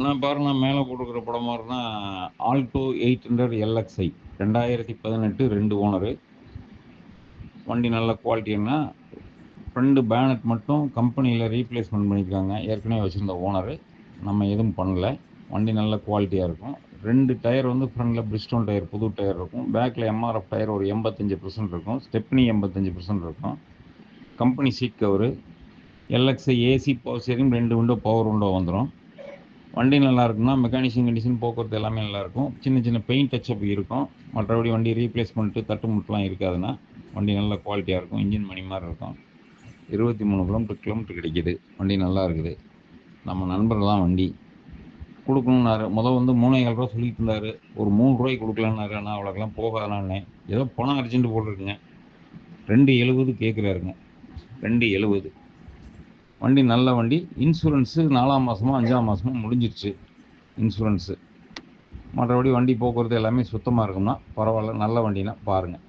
நான் பாருங்க மேலே போட்டுருக்கிற படம் மாதிரினா ஆல்டோ 800 எல்எக்ஸ்ஐ 2018 2 ஓனரு. வண்டி நல்ல குவாலிட்டின்னா ஃப்ரண்ட் பேனட் மட்டும் கம்பெனியில் ரீப்ளேஸ்மெண்ட் பண்ணியிருக்காங்க. ஏற்கனவே வச்சுருந்த ஓனரு, நம்ம எதுவும் பண்ணல. வண்டி நல்ல குவாலிட்டியாக இருக்கும். 2 டயர் வந்து ஃப்ரண்டில் பிரிஸ்டோன் டயர், புது டயர் இருக்கும். பேக்கில் எம்ஆர்எஃப் டயர் ஒரு 85% இருக்கும். ஸ்டெப்னி 85% இருக்கும். Company seat cover, LXI AC power steering, 2 window power window வந்துடும். வண்டி நல்லா இருக்குன்னா மெக்கானிஷியன் கண்டிஷன், போக்குவரத்து எல்லாமே நல்லாயிருக்கும். சின்ன சின்ன பெயிண்ட் டச்சப் இருக்கும். மற்றபடி வண்டி ரீப்ளேஸ்மெண்ட்டு தட்டு முட்டுலாம் இருக்காதுன்னா வண்டி நல்ல குவாலிட்டியாக இருக்கும். இன்ஜின் மணி மாதிரி இருக்கும். 23 கிலோமீட்டர் கிடைக்கிது. வண்டி நல்லா இருக்குது. நம்ம நண்பர் தான் வண்டி கொடுக்கணுன்னாரு. வந்து 3,500 ரூபா சொல்லிட்டு இருந்தார். ஒரு 3 ரூபாய்க்கு கொடுக்கலான்னாரு. ஆனால் அவ்வளோக்கெல்லாம் போகாதானே, ஏதோ பணம் அர்ஜென்ட்டு போட்டிருக்குங்க. 270 கேட்குறாருங்க. 270. வண்டி நல்ல வண்டி. இன்சூரன்ஸு 4ஆம் மாதமோ 5ஆம் மாதமோ முடிஞ்சிருச்சு இன்சூரன்ஸு. மற்றபடி வண்டி போக்குவரத்து எல்லாமே சுத்தமாக இருக்கும்னா பரவாயில்ல. நல்ல வண்டினா பாருங்கள்.